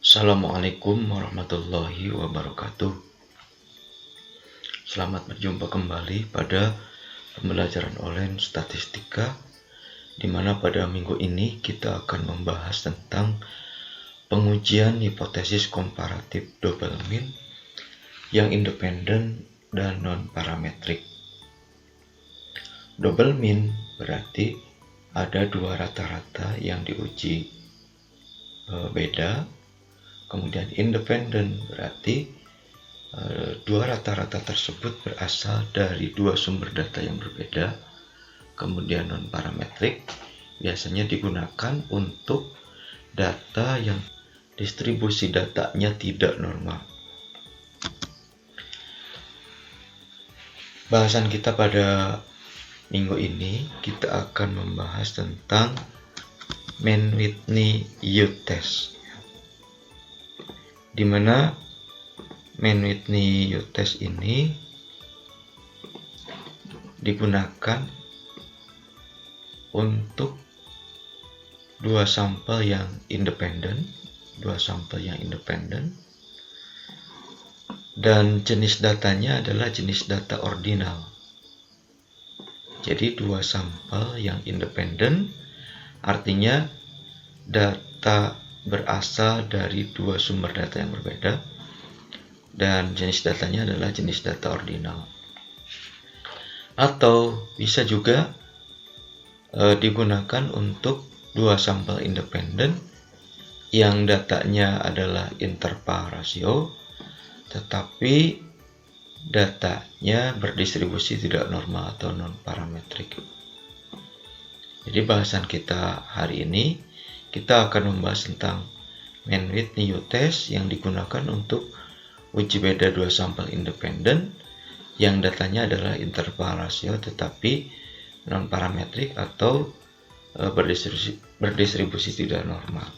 Assalamualaikum warahmatullahi wabarakatuh. Selamat berjumpa kembali pada pembelajaran online statistika, di mana pada minggu ini kita akan membahas tentang pengujian hipotesis komparatif double mean yang independen dan non-parametrik. Double mean berarti ada dua rata-rata yang diuji beda. Kemudian independen berarti dua rata-rata tersebut berasal dari dua sumber data yang berbeda. Kemudian non-parametrik biasanya digunakan untuk data yang distribusi datanya tidak normal. Bahasan kita pada minggu ini kita akan membahas tentang Mann-Whitney test, di mana Mann-Whitney test ini digunakan untuk dua sampel yang independen, dan jenis datanya adalah jenis data ordinal. Jadi dua sampel yang independen artinya data berasal dari dua sumber data yang berbeda, dan jenis datanya adalah jenis data ordinal. Atau bisa juga digunakan untuk dua sampel independen yang datanya adalah interval rasio, tetapi datanya berdistribusi tidak normal atau non-parametrik. Jadi bahasan kita hari ini, kita akan membahas tentang Mann-Whitney test yang digunakan untuk uji beda dua sampel independen yang datanya adalah interval rasio tetapi non-parametrik atau berdistribusi tidak normal.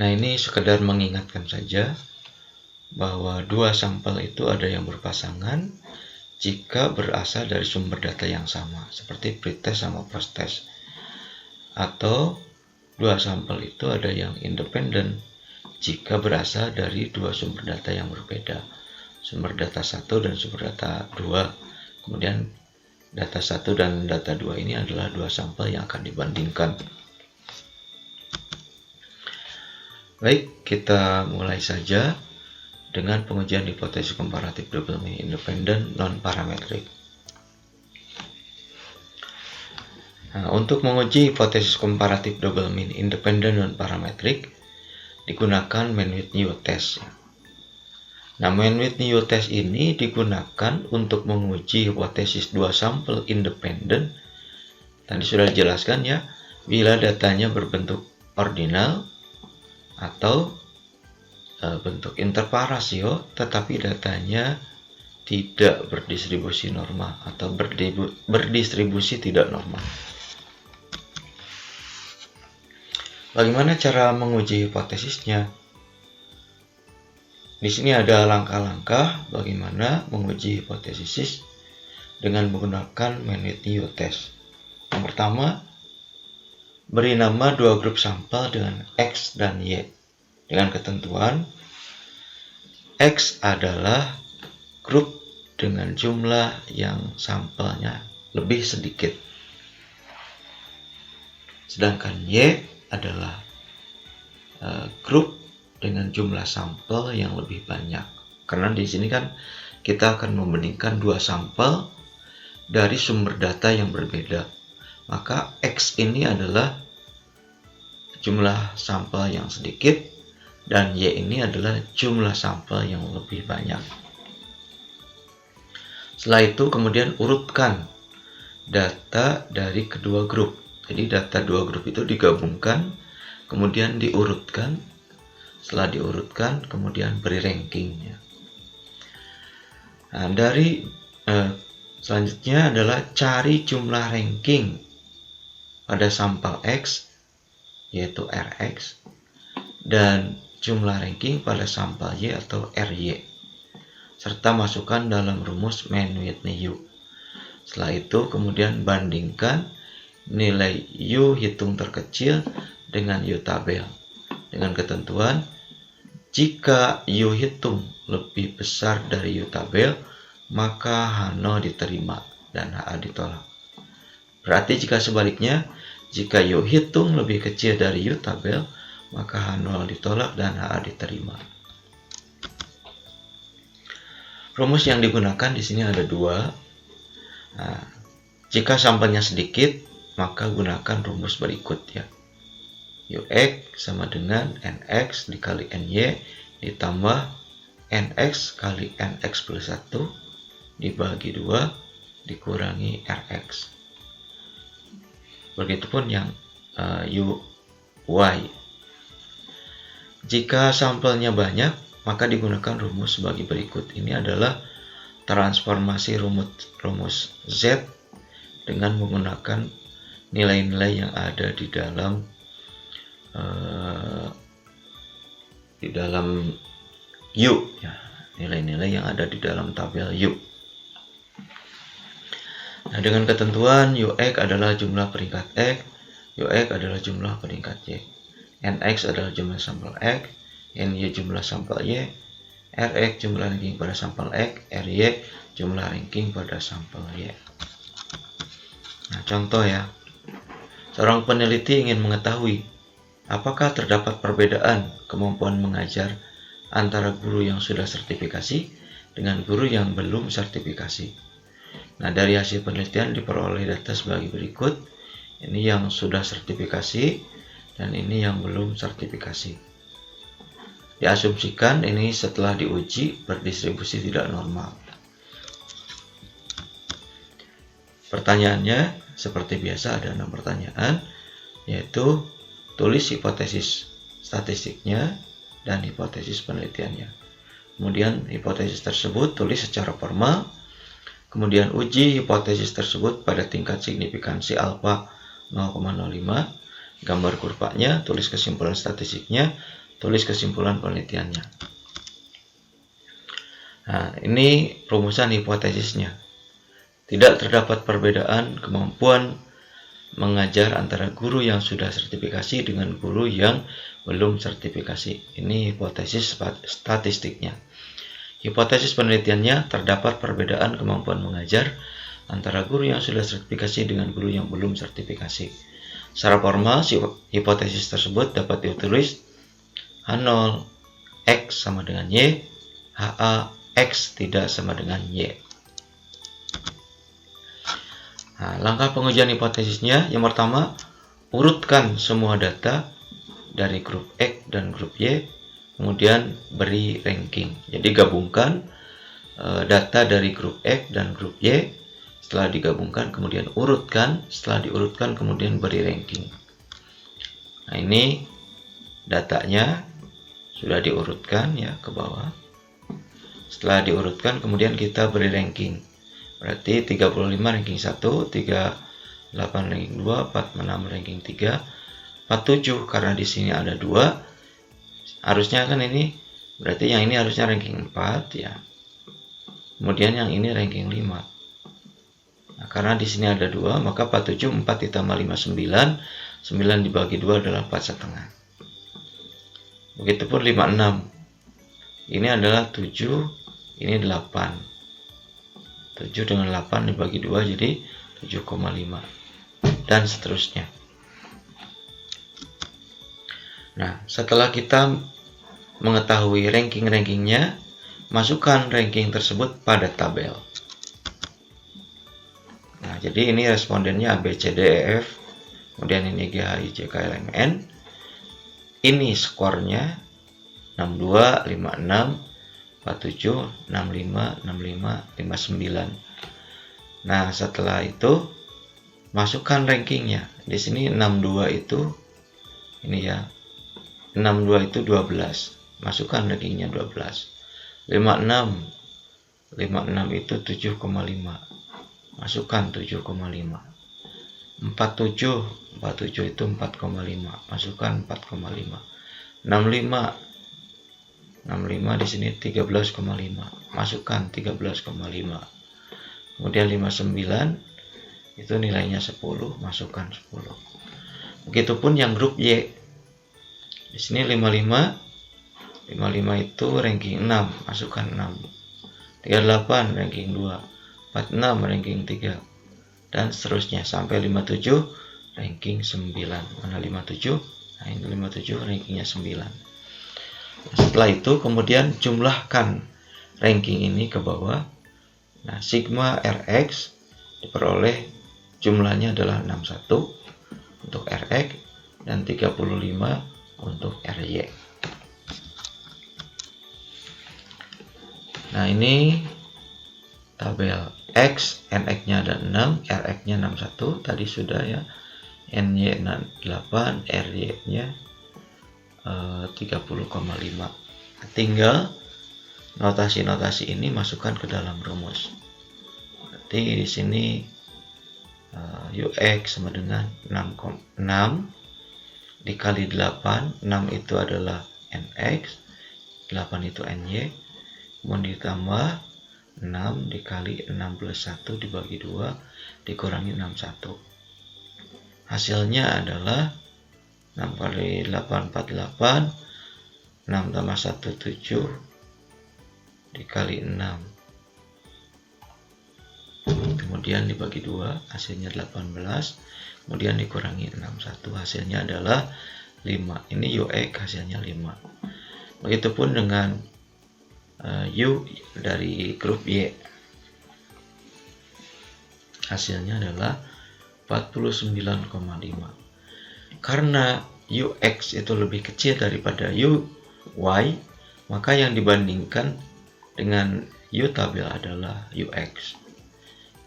Nah, ini sekedar mengingatkan saja bahwa dua sampel itu ada yang berpasangan jika berasal dari sumber data yang sama, seperti pretest sama posttest. Atau dua sampel itu ada yang independen jika berasal dari dua sumber data yang berbeda, sumber data 1 dan sumber data 2. Kemudian data 1 dan data 2 ini adalah dua sampel yang akan dibandingkan. Baik, kita mulai saja dengan pengujian hipotesis komparatif double mean independen non-parametrik. Nah, untuk menguji hipotesis komparatif double mean independen non-parametrik digunakan Mann-Whitney test. Nah, Mann-Whitney test ini digunakan untuk menguji hipotesis dua sampel independen. Tadi sudah dijelaskan ya, bila datanya berbentuk ordinal atau bentuk interval rasio, tetapi datanya tidak berdistribusi normal atau berdistribusi tidak normal. Bagaimana cara menguji hipotesisnya? Di sini ada langkah-langkah bagaimana menguji hipotesis dengan menggunakan Mann-Whitney test. Yang pertama, beri nama dua grup sampel dengan X dan Y dengan ketentuan X adalah grup dengan jumlah yang sampelnya lebih sedikit, sedangkan Y adalah grup dengan jumlah sampel yang lebih banyak. Karena di sini kan kita akan membandingkan dua sampel dari sumber data yang berbeda. Maka X ini adalah jumlah sampel yang sedikit dan Y ini adalah jumlah sampel yang lebih banyak. Setelah itu kemudian urutkan data dari kedua grup. Jadi data dua grup itu digabungkan, kemudian diurutkan. Setelah diurutkan, kemudian beri rankingnya. Nah, selanjutnya adalah cari jumlah ranking pada sampel X, yaitu Rx, dan jumlah ranking pada sampel Y atau Ry, serta masukkan dalam rumus Mann-Whitney U. Setelah itu kemudian bandingkan nilai U hitung terkecil dengan U tabel. dengan ketentuan jika U hitung lebih besar dari U tabel, maka H0 diterima dan HA ditolak. Berarti jika sebaliknya, jika U hitung lebih kecil dari U tabel, maka H0 ditolak dan HA diterima. Rumus yang digunakan di sini ada dua. Nah, jika sampelnya sedikit, maka gunakan rumus berikut ya. Ux sama dengan Nx dikali Ny ditambah Nx kali Nx plus 1 dibagi 2 dikurangi Rx. Begitupun yang Uy. Jika sampelnya banyak, maka digunakan rumus sebagai berikut. Ini adalah transformasi rumus Z dengan menggunakan nilai-nilai yang ada di dalam U ya, nilai-nilai yang ada di dalam tabel U. Nah, dengan ketentuan Ux adalah jumlah peringkat X, Ux adalah jumlah peringkat Y, Nx adalah jumlah sampel X, Ny jumlah sampel Y, Rx jumlah ranking pada sampel X, Ry jumlah ranking pada sampel Y. Nah, contoh ya. Seorang peneliti ingin mengetahui apakah terdapat perbedaan kemampuan mengajar antara guru yang sudah sertifikasi dengan guru yang belum sertifikasi. Nah, dari hasil penelitian diperoleh data sebagai berikut. Ini yang sudah sertifikasi dan ini yang belum sertifikasi. Diasumsikan ini setelah diuji berdistribusi tidak normal. Pertanyaannya seperti biasa ada 6 pertanyaan, yaitu tulis hipotesis statistiknya dan hipotesis penelitiannya. Kemudian hipotesis tersebut tulis secara formal. Kemudian uji hipotesis tersebut pada tingkat signifikansi alfa 0,05. Gambar kurvanya, tulis kesimpulan statistiknya, tulis kesimpulan penelitiannya. Nah, ini rumusan hipotesisnya. Tidak terdapat perbedaan kemampuan mengajar antara guru yang sudah sertifikasi dengan guru yang belum sertifikasi. Ini hipotesis statistiknya. Hipotesis penelitiannya, terdapat perbedaan kemampuan mengajar antara guru yang sudah sertifikasi dengan guru yang belum sertifikasi. Secara formal, hipotesis tersebut dapat ditulis H0 X sama dengan Y, HA X tidak sama dengan Y. Nah, langkah pengujian hipotesisnya, yang pertama, urutkan semua data dari grup X dan grup Y, kemudian beri ranking. Jadi gabungkan data dari grup X dan grup Y, setelah digabungkan kemudian urutkan, setelah diurutkan kemudian beri ranking. Nah, ini datanya sudah diurutkan ya ke bawah. Setelah diurutkan kemudian kita beri ranking. Berarti 35 ranking 1, 38 ranking 2, 46 ranking 3, 47 karena di sini ada 2. Harusnya kan ini, berarti yang ini harusnya ranking 4 ya. Kemudian yang ini ranking 5. Nah, karena di sini ada 2, maka 47, 4 ditambah 5, 9. 9 dibagi 2 adalah 4,5. Begitupun 56. Ini adalah 7, ini 8. 7 dengan 8 dibagi 2 jadi 7,5. Dan seterusnya. Nah, setelah kita mengetahui ranking-rankingnya, masukkan ranking tersebut pada tabel. Nah, jadi ini respondennya A, B, C, D, E, F. Kemudian ini G, H, I, J, K, L, M, N. Ini skornya 62, 56, 47, 65, 65, 59. Nah, setelah itu masukkan rankingnya. Di sini 62 itu ini ya. 62 itu 12. Masukkan rankingnya 12. 56 itu 7,5. Masukkan 7,5. 47 itu 4,5. Masukkan 4,5. 65 di sini 13,5. Masukkan 13,5. Kemudian 59 itu nilainya 10, masukkan 10. Begitupun yang grup Y. Di sini 55 itu ranking 6, masukkan 6. 38 ranking 2, 46 ranking 3, dan seterusnya sampai 57 ranking 9. Mana 57? Nah, ini 57 rankingnya 9. Setelah itu kemudian jumlahkan ranking ini ke bawah. Nah, sigma Rx diperoleh jumlahnya adalah 61 untuk Rx dan 35 untuk Ry. Nah, ini tabel X, Nx-nya ada 6, Rx-nya 61, tadi sudah ya. Ny 8, Ry-nya 30,5. Tinggal notasi-notasi ini masukkan ke dalam rumus. Berarti di sini Ux sama dengan 6 dikali 8. 6 itu adalah Nx, 8 itu Ny, kemudian ditambah 6 dikali 6 plus 1 dibagi 2 dikurangi 61. Hasilnya adalah 6 kali 8, 48, 6 tambah 1, 7, dikali 6. Kemudian dibagi 2, hasilnya 18, kemudian dikurangi 61, hasilnya adalah 5. Ini Ux hasilnya 5. Begitupun dengan U dari grup Y. Hasilnya adalah 49,5. Karena Ux itu lebih kecil daripada Uy, maka yang dibandingkan dengan U tabel adalah Ux.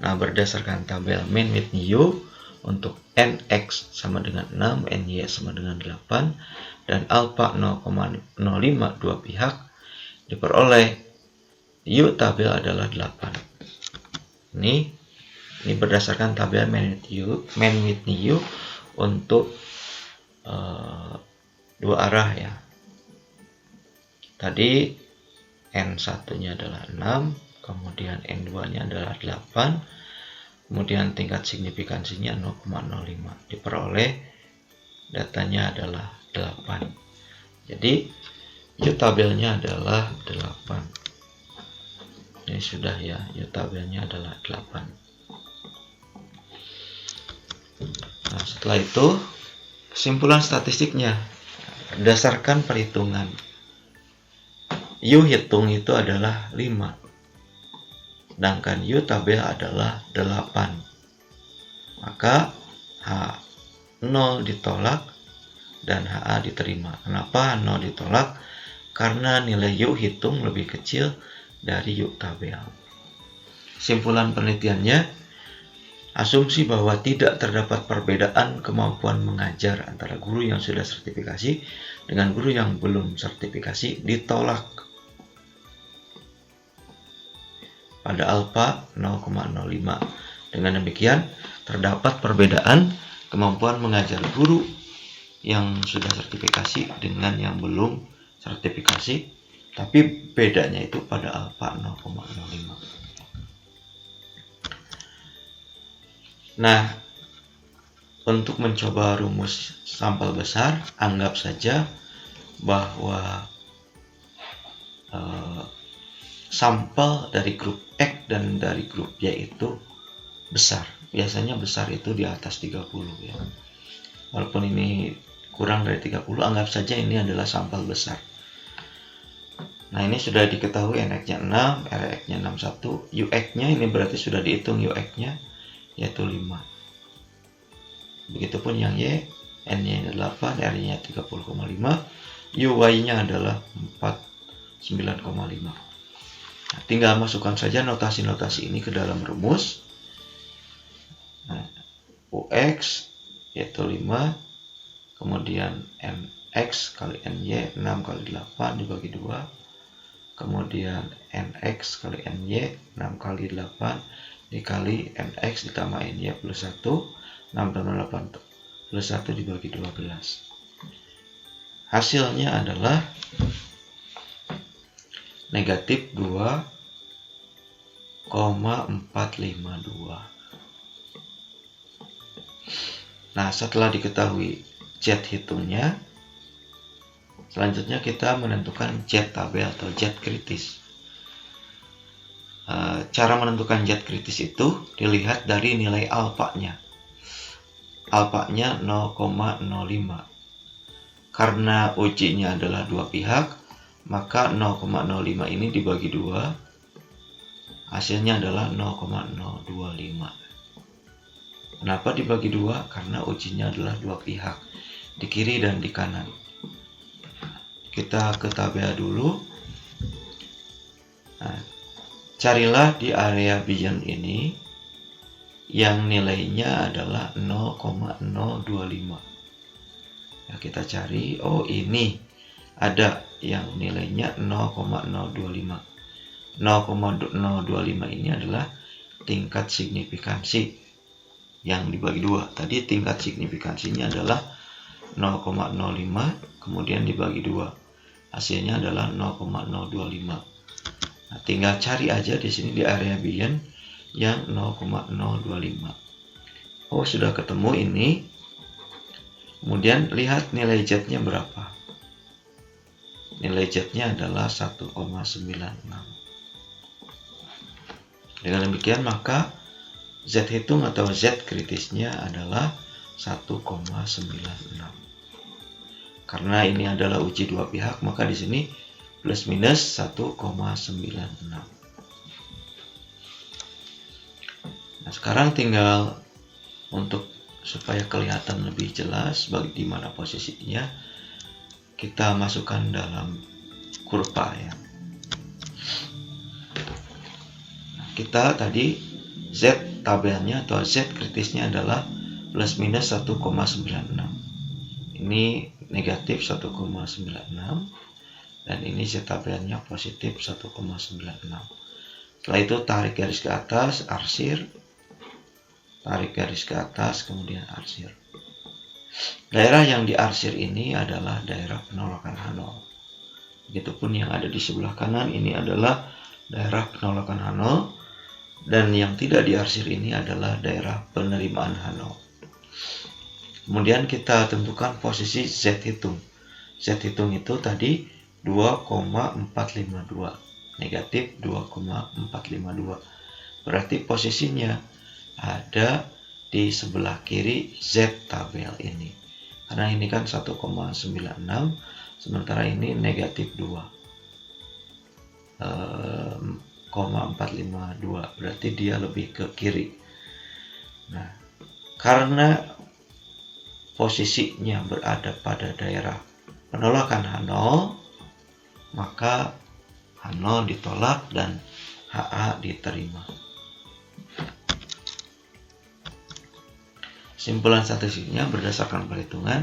Nah, berdasarkan tabel min with U untuk Nx sama dengan 6, Ny sama dengan 8, dan alpha 0,05 dua pihak, diperoleh U tabel adalah 8. Ini berdasarkan tabel min with U untuk dua arah ya. Tadi N1-nya adalah 6, kemudian N2-nya adalah 8, kemudian tingkat signifikansinya 0,05. Diperoleh datanya adalah 8. Jadi U tabelnya adalah 8. Ini sudah ya, U tabelnya adalah 8. Nah, setelah itu kesimpulan statistiknya berdasarkan perhitungan. U hitung itu adalah 5, sedangkan U tabel adalah 8. Maka H0 ditolak dan HA diterima. Kenapa H0 ditolak? Karena nilai U hitung lebih kecil dari U tabel. Kesimpulan penelitiannya, asumsi bahwa tidak terdapat perbedaan kemampuan mengajar antara guru yang sudah sertifikasi dengan guru yang belum sertifikasi ditolak pada alpha 0,05. Dengan demikian, terdapat perbedaan kemampuan mengajar guru yang sudah sertifikasi dengan yang belum sertifikasi, tapi bedanya itu pada alpha 0,05. Nah, untuk mencoba rumus sampel besar, anggap saja bahwa sampel dari grup X dan dari grup Y itu besar. Biasanya besar itu di atas 30 ya. Walaupun ini kurang dari 30, anggap saja ini adalah sampel besar. Nah, ini sudah diketahui Nx-nya 6, Rx-nya 61, Ux-nya ini berarti sudah dihitung Ux-nya yaitu 5. Begitupun yang Y, N-nya 8, R-nya 30,5, Uy-nya adalah 49,5. Nah, tinggal masukkan saja notasi-notasi ini ke dalam rumus. Nah, Ux yaitu 5, kemudian Nx kali Ny 6 kali 8 dibagi 2, kemudian Nx kali Ny 6 kali 8 dikali Nx ditambah Ny plus 1, 6 tambah 8 plus 1 dibagi 12. Hasilnya adalah negatif 2,452. Nah, setelah diketahui Z hitungnya, Selanjutnya kita menentukan Z tabel atau Z kritis. Cara menentukan Z kritis itu dilihat dari nilai alfanya. Alfanya 0,05. Karena ujinya adalah dua pihak, maka 0,05 ini dibagi 2, hasilnya adalah 0,025. Kenapa dibagi 2? Karena ujinya adalah dua pihak, di kiri dan di kanan. Kita ke tabel dulu. Nah, carilah di area Boolean ini yang nilainya adalah 0,025. Ya, kita cari, oh ini ada yang nilainya 0,025. 0,025 ini adalah tingkat signifikansi yang dibagi 2. Tadi tingkat signifikansinya adalah 0,05, kemudian dibagi 2. Hasilnya adalah 0,025. Nah, tinggal cari aja di sini di area Boolean yang 0,025. Oh, sudah ketemu ini. Kemudian lihat nilai Z-nya berapa. Nilai Z-nya adalah 1,96. Dengan demikian maka Z hitung atau Z kritisnya adalah 1,96. Karena ini adalah uji dua pihak, maka di sini plus minus 1,96. Nah, sekarang tinggal untuk supaya kelihatan lebih jelas di mana posisinya, kita masukkan dalam kurva ya. Nah, kita tadi Z tabelnya atau Z kritisnya adalah plus minus 1,96. Ini negatif 1,96 dan ini Z tabelnya positif 1,96. Setelah itu tarik garis ke atas, arsir. Tarik garis ke atas, kemudian arsir. Daerah yang diarsir ini adalah daerah penolakan H0. Begitupun yang ada di sebelah kanan ini adalah daerah penolakan H0. Dan yang tidak diarsir ini adalah daerah penerimaan H0. Kemudian kita tentukan posisi Z hitung. Z hitung itu tadi 2,452. Negatif 2,452. Berarti posisinya ada di sebelah kiri Z tabel ini. Karena ini kan 1,96, sementara ini negatif 2,452, berarti dia lebih ke kiri. Nah, karena posisinya berada pada daerah penolakan H0, maka H0 ditolak dan HA diterima. Simpulan statistiknya berdasarkan perhitungan,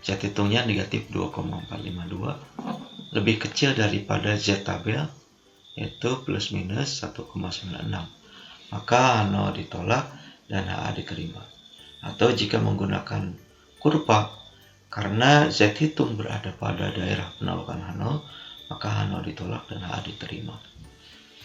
Z hitungnya negatif 2,452, lebih kecil daripada Z tabel, yaitu plus minus 1,96. Maka H0 ditolak dan HA diterima. Atau jika menggunakan kurva, karena Z hitung berada pada daerah penolakan H0, maka H0 ditolak dan HA diterima.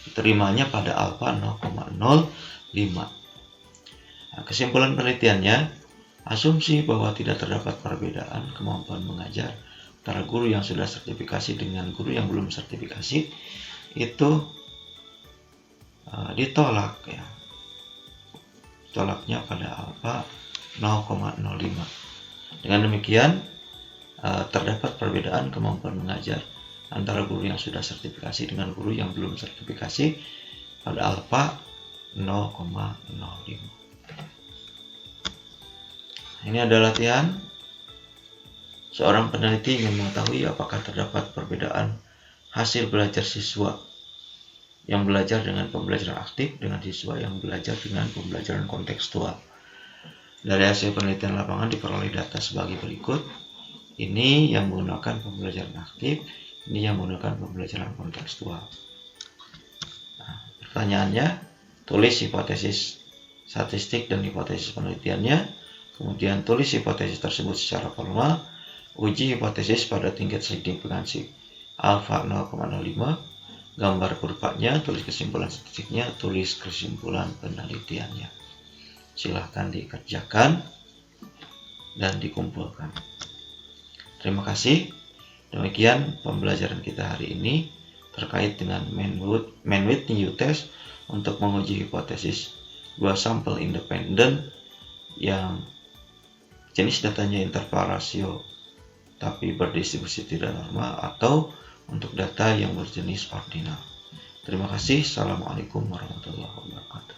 Diterimanya pada alfa 0,05. Nah, kesimpulan penelitiannya, asumsi bahwa tidak terdapat perbedaan kemampuan mengajar antara guru yang sudah sertifikasi dengan guru yang belum sertifikasi itu ditolak ya. Tolaknya pada alfa 0,05. Dengan demikian terdapat perbedaan kemampuan mengajar antara guru yang sudah sertifikasi dengan guru yang belum sertifikasi pada alfa 0,05. Ini adalah latihan. Seorang peneliti ingin mengetahui apakah terdapat perbedaan hasil belajar siswa yang belajar dengan pembelajaran aktif dengan siswa yang belajar dengan pembelajaran kontekstual. Dari hasil penelitian lapangan diperoleh data sebagai berikut. Ini yang menggunakan pembelajaran aktif, ini yang menggunakan pembelajaran kontekstual. Nah, pertanyaannya, tulis hipotesis statistik dan hipotesis penelitiannya. Kemudian tulis hipotesis tersebut secara formal, uji hipotesis pada tingkat signifikansi alfa 0,05, gambar kurvanya, tulis kesimpulan statistiknya, tulis kesimpulan penelitiannya. Silahkan dikerjakan dan dikumpulkan. Terima kasih. Demikian pembelajaran kita hari ini terkait dengan Mann-Whitney test untuk menguji hipotesis dua sampel independen yang jenis datanya interval rasio tapi berdistribusi tidak normal, atau untuk data yang berjenis ordinal. Terima kasih. Assalamualaikum warahmatullahi wabarakatuh.